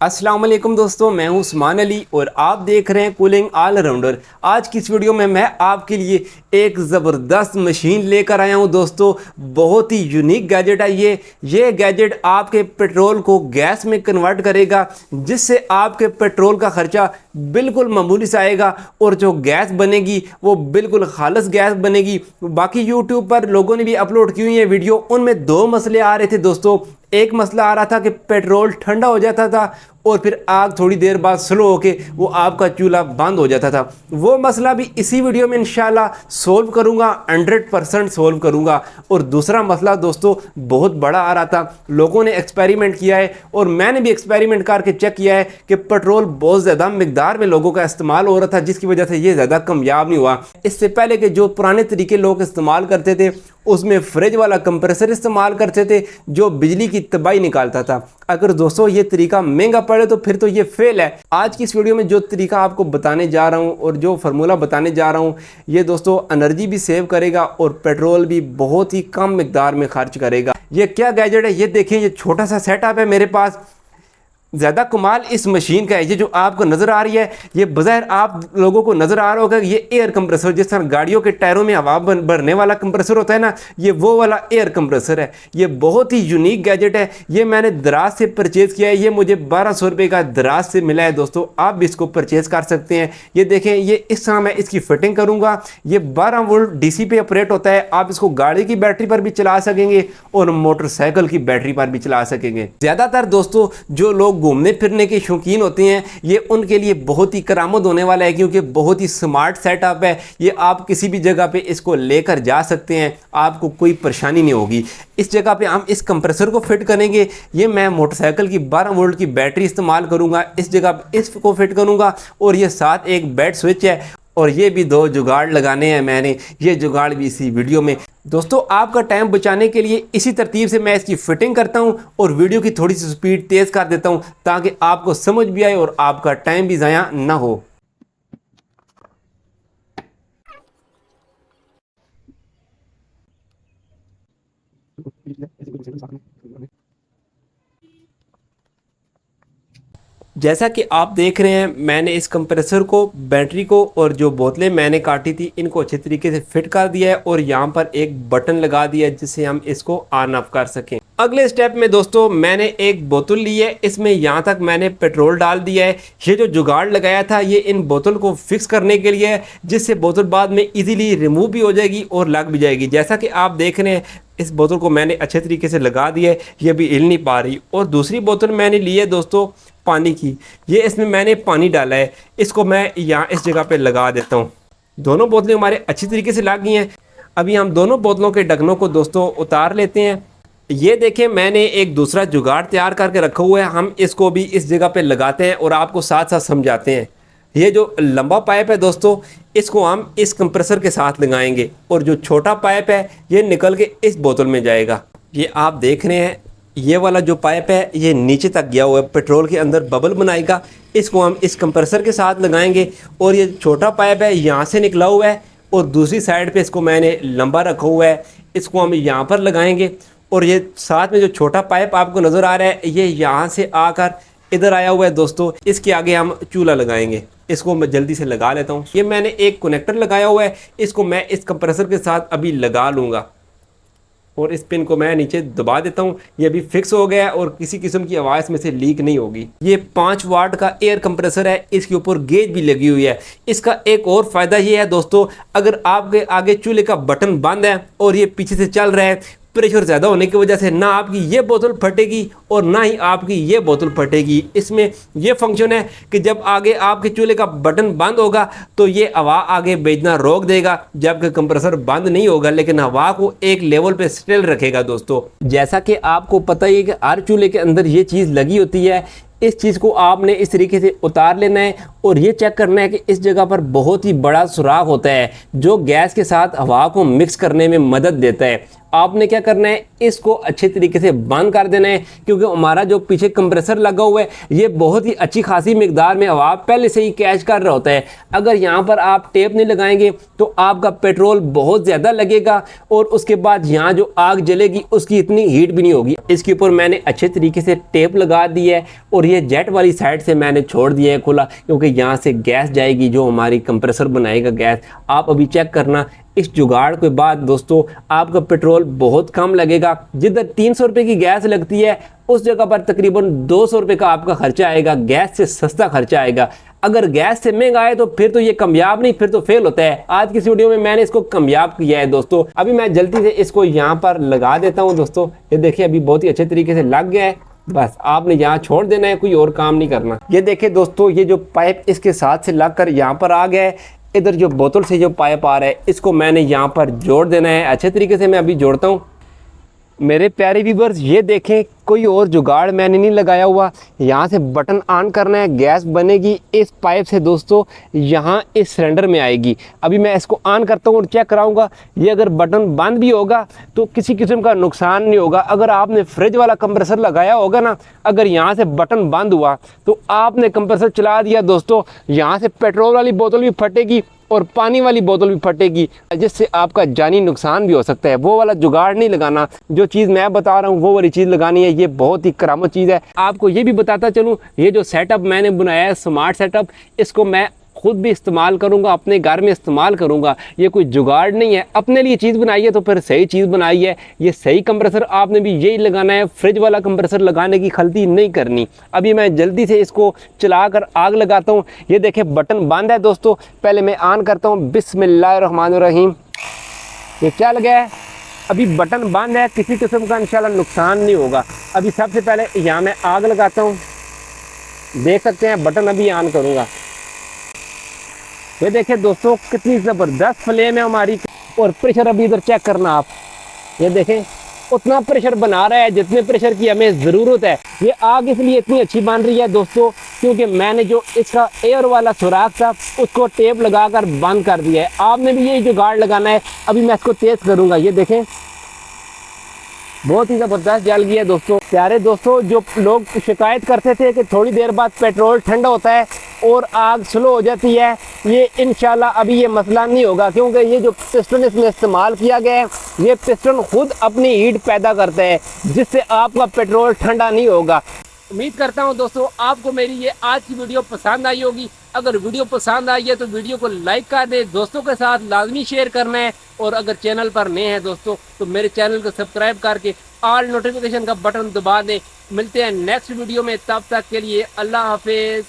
अस्सलाम वालेकुम दोस्तों, मैं हूं उस्मान अली और आप देख रहे हैं कूलिंग ऑलराउंडर। आज की इस वीडियो में मैं आपके लिए एक ज़बरदस्त मशीन लेकर आया हूं दोस्तों। बहुत ही यूनिक गैजेट है ये गैजेट आपके पेट्रोल को गैस में कन्वर्ट करेगा, जिससे आपके पेट्रोल का खर्चा बिल्कुल मामूली सा आएगा और जो गैस बनेगी वो बिल्कुल खालिस गैस बनेगी। बाकी यूट्यूब पर लोगों ने भी अपलोड की हुई है वीडियो, उनमें दो मसले आ रहे थे दोस्तों। एक मसला आ रहा था कि पेट्रोल ठंडा हो जाता था और फिर आग थोड़ी देर बाद स्लो होके वो आपका चूल्हा बंद हो जाता था। वो मसला भी इसी वीडियो में इंशाल्लाह सोल्व करूंगा, 100% सोल्व करूंगा। और दूसरा मसला दोस्तों बहुत बड़ा आ रहा था, लोगों ने एक्सपेरिमेंट किया है और मैंने भी एक्सपेरिमेंट करके चेक किया है कि पेट्रोल बहुत ज़्यादा मिकदार में लोगों का इस्तेमाल हो रहा था, जिसकी वजह से ये ज़्यादा कामयाब नहीं हुआ। इससे पहले के जो पुराने तरीके लोग इस्तेमाल करते थे उसमें फ्रिज वाला कंप्रेसर इस्तेमाल करते थे जो बिजली की तबाही निकालता था। अगर दोस्तों ये तरीका महंगा पड़े तो फिर तो ये फेल है। आज की इस वीडियो में जो तरीका आपको बताने जा रहा हूँ और जो फार्मूला बताने जा रहा हूँ, ये दोस्तों एनर्जी भी सेव करेगा और पेट्रोल भी बहुत ही कम मिकदार में खर्च करेगा। ये क्या गैजेट है ये देखें, ये छोटा सा सेटअप है मेरे पास। ज़्यादा कमाल इस मशीन का है, ये जो आपको नज़र आ रही है, ये बज़ाहिर आप लोगों को नज़र आ रहा होगा ये एयर कंप्रेसर, जिस तरह गाड़ियों के टायरों में हवा भरने वाला कंप्रेसर होता है ना, ये वो वाला एयर कंप्रेसर है। ये बहुत ही यूनिक गैजेट है। ये मैंने दराज से परचेज़ किया है, ये मुझे 1200 रुपये का दराज से मिला है दोस्तों। आप भी इसको परचेज़ कर सकते हैं। ये देखें, ये इस तरह मैं इसकी फिटिंग करूँगा। ये 12 वोल्ट DC पे ऑपरेट होता है। आप इसको गाड़ी की बैटरी पर भी चला सकेंगे और मोटरसाइकिल की बैटरी पर भी चला सकेंगे। ज़्यादातर दोस्तों जो लोग घूमने फिरने के शौकीन होते हैं, ये उनके लिए बहुत ही करामत होने वाला है, क्योंकि बहुत ही स्मार्ट सेटअप है। ये आप किसी भी जगह पे इसको लेकर जा सकते हैं, आपको कोई परेशानी नहीं होगी। इस जगह पे हम इस कंप्रेसर को फिट करेंगे। ये मैं मोटरसाइकिल की 12 वोल्ट की बैटरी इस्तेमाल करूंगा, इस जगह पे इसको फिट करूंगा। और ये साथ एक बेड स्विच है और ये भी दो जुगाड़ लगाने हैं मैंने, ये जुगाड़ भी इसी वीडियो में। दोस्तों आपका टाइम बचाने के लिए इसी तरतीब से मैं इसकी फिटिंग करता हूं और वीडियो की थोड़ी सी स्पीड तेज़ कर देता हूं ताकि आपको समझ भी आए और आपका टाइम भी ज़ाया ना हो। जैसा कि आप देख रहे हैं, मैंने इस कंप्रेसर को, बैटरी को और जो बोतलें मैंने काटी थी इनको अच्छे तरीके से फिट कर दिया है और यहाँ पर एक बटन लगा दिया है जिससे हम इसको ऑन ऑफ कर सकें। अगले स्टेप में दोस्तों मैंने एक बोतल ली है, इसमें यहाँ तक मैंने पेट्रोल डाल दिया है। ये जो जुगाड़ लगाया था ये इन बोतल को फिक्स करने के लिए है, जिससे बोतल बाद में इजीली रिमूव भी हो जाएगी और लग भी जाएगी। जैसा कि आप देख रहे हैं, इस बोतल को मैंने अच्छे तरीके से लगा दिया है, ये भी हिल नहीं पा रही। और दूसरी बोतल मैंने ली है दोस्तों पानी की, ये इसमें मैंने पानी डाला है, इसको मैं यहाँ इस जगह पे लगा देता हूँ। दोनों बोतलें हमारे अच्छी तरीके से लग गई हैं। अभी हम दोनों बोतलों के ढक्कनों को दोस्तों उतार लेते हैं। ये देखें, मैंने एक दूसरा जुगाड़ तैयार करके रखा हुआ है, हम इसको भी इस जगह पे लगाते हैं और आपको साथ साथ समझाते हैं। ये जो लंबा पाइप है दोस्तों, इसको हम इस कंप्रेसर के साथ लगाएंगे और जो छोटा पाइप है ये निकल के इस बोतल में जाएगा। ये आप देख रहे हैं, ये वाला जो पाइप है ये नीचे तक गया हुआ है, पेट्रोल के अंदर बबल बनाएगा। इसको हम इस कंप्रेसर के साथ लगाएंगे और ये छोटा पाइप है यहाँ से निकला हुआ है और दूसरी साइड पे इसको मैंने लंबा रखा हुआ है, इसको हम यहाँ पर लगाएंगे। और ये साथ में जो छोटा पाइप आपको नज़र आ रहा है ये यहाँ से आकर इधर आया हुआ है दोस्तों, इसके आगे हम चूल्हा लगाएंगे। इसको मैं जल्दी से लगा लेता हूँ। ये मैंने एक कनेक्टर लगाया हुआ है, इसको मैं इस कंप्रेसर के साथ अभी लगा लूँगा और इस पिन को मैं नीचे दबा देता हूँ। ये भी फिक्स हो गया है और किसी किस्म की आवाज़ में से लीक नहीं होगी। ये 5 वाट का एयर कंप्रेसर है, इसके ऊपर गेज भी लगी हुई है। इसका एक और फ़ायदा ये है दोस्तों, अगर आपके आगे चूल्हे का बटन बंद है और ये पीछे से चल रहा है, प्रेशर ज़्यादा होने की वजह से ना आपकी ये बोतल फटेगी और ना ही आपकी ये बोतल फटेगी। इसमें ये फंक्शन है कि जब आगे आपके चूल्हे का बटन बंद होगा तो ये हवा आगे भेजना रोक देगा, जबकि कंप्रेसर बंद नहीं होगा लेकिन हवा को एक लेवल पे स्टेबल रखेगा। दोस्तों जैसा कि आपको पता ही है कि हर चूल्हे के अंदर ये चीज़ लगी होती है। इस चीज़ को आपने इस तरीके से उतार लेना है और ये चेक करना है कि इस जगह पर बहुत ही बड़ा सुराख होता है जो गैस के साथ हवा को मिक्स करने में मदद देता है। आपने क्या करना है, इसको अच्छे तरीके से बंद कर देना है, क्योंकि हमारा जो पीछे कंप्रेसर लगा हुआ है ये बहुत ही अच्छी खासी मिकदार में हवा पहले से ही कैच कर रहा होता है। अगर यहाँ पर आप टेप नहीं लगाएंगे तो आपका पेट्रोल बहुत ज़्यादा लगेगा और उसके बाद यहाँ जो आग जलेगी उसकी इतनी हीट भी नहीं होगी। इसके ऊपर मैंने अच्छे तरीके से टेप लगा दी है और ये जेट वाली साइड से मैंने छोड़ दिया है खुला, क्योंकि यहाँ से गैस जाएगी जो हमारी कंप्रेसर बनाएगा गैस। आप अभी चेक करना, इस जुगाड़ के बाद दोस्तों आपका पेट्रोल बहुत कम लगेगा। जिधर 300 रुपये की गैस लगती है उस जगह पर तकरीबन 200 रुपये का आपका खर्चा आएगा, गैस से सस्ता खर्चा आएगा। अगर गैस से महंगा है तो फिर तो ये कामयाब नहीं, फिर तो फेल होता है। आज की इस वीडियो में मैंने इसको कामयाब किया है दोस्तों। अभी मैं जल्दी से इसको यहाँ पर लगा देता हूँ दोस्तों। ये देखिए अभी बहुत ही अच्छे तरीके से लग गया है, बस आपने यहाँ छोड़ देना है, कोई और काम नहीं करना। ये देखिए दोस्तों, ये जो पाइप इसके साथ से लगकर यहाँ पर आ गया है, इधर जो बोतल से जो पाइप आ रहा है इसको मैंने यहाँ पर जोड़ देना है। अच्छे तरीके से मैं अभी जोड़ता हूँ। मेरे प्यारे व्यूअर्स, ये देखें कोई और जुगाड़ मैंने नहीं लगाया हुआ। यहाँ से बटन ऑन करना है, गैस बनेगी इस पाइप से दोस्तों, यहाँ इस सिलेंडर में आएगी। अभी मैं इसको ऑन करता हूँ और चेक कराऊंगा। ये अगर बटन बंद भी होगा तो किसी किस्म का नुकसान नहीं होगा। अगर आपने फ्रिज वाला कंप्रेसर लगाया होगा ना, अगर यहाँ से बटन बंद हुआ तो आपने कंप्रेसर चला दिया दोस्तों, यहाँ से पेट्रोल वाली बोतल भी फटेगी और पानी वाली बोतल भी फटेगी, जिससे आपका जानी नुकसान भी हो सकता है। वो वाला जुगाड़ नहीं लगाना, जो चीज़ मैं बता रहा हूँ वो वाली चीज़ लगानी है। ये बहुत ही करामत चीज़ है। आपको ये भी बताता चलूँ, ये जो सेटअप मैंने बनाया है स्मार्ट सेटअप, इसको मैं खुद भी इस्तेमाल करूंगा, अपने घर में इस्तेमाल करूंगा। ये कोई जुगाड़ नहीं है, अपने लिए चीज़ बनाई है तो फिर सही चीज़ बनाई है। ये सही कंप्रेसर आपने भी यही लगाना है, फ्रिज वाला कंप्रेसर लगाने की गलती नहीं करनी। अभी मैं जल्दी से इसको चलाकर आग लगाता हूँ। ये देखें बटन बंद है दोस्तों, पहले मैं ऑन करता हूँ। बिस्मिल्लाहिर्रहमानिर्रहीम। ये क्या लगा है, अभी बटन बंद है, किसी किस्म का इंशाल्लाह नुकसान नहीं होगा। अभी सबसे पहले यहाँ मैं आग लगाता हूँ, देख सकते हैं बटन अभी ऑन करूँगा। ये देखिए दोस्तों कितनी ज़बरदस्त फ्लेम है हमारी, और प्रेशर अभी इधर चेक करना आप। ये देखें उतना प्रेशर बना रहा है जितने प्रेशर की हमें ज़रूरत है। ये आग इसलिए इतनी अच्छी बन रही है दोस्तों क्योंकि मैंने जो इसका एयर वाला सुराख था उसको टेप लगाकर बंद कर दिया है। आपने भी यही जुगाड़ लगाना है। अभी मैं इसको तेज़ करूँगा। ये देखें बहुत ही ज़बरदस्त जल गया दोस्तों। प्यारे दोस्तों, जो लोग शिकायत करते थे कि थोड़ी देर बाद पेट्रोल ठंडा होता है और आग स्लो हो जाती है, ये इंशाल्लाह अभी ये मसला नहीं होगा, क्योंकि ये जो पिस्टन इसमें इस्तेमाल किया गया है, ये पिस्टन खुद अपनी हीट पैदा करता है, जिससे आपका पेट्रोल ठंडा नहीं होगा। उम्मीद करता हूँ दोस्तों आपको मेरी ये आज की वीडियो पसंद आई होगी। अगर वीडियो पसंद आई है तो वीडियो को लाइक कर दें, दोस्तों के साथ लाजमी शेयर करना है, और अगर चैनल पर नए हैं दोस्तों तो मेरे चैनल को सब्सक्राइब करके ऑल नोटिफिकेशन का बटन दबा दें। मिलते हैं नेक्स्ट वीडियो में, तब तक के लिए अल्लाह हाफिज़।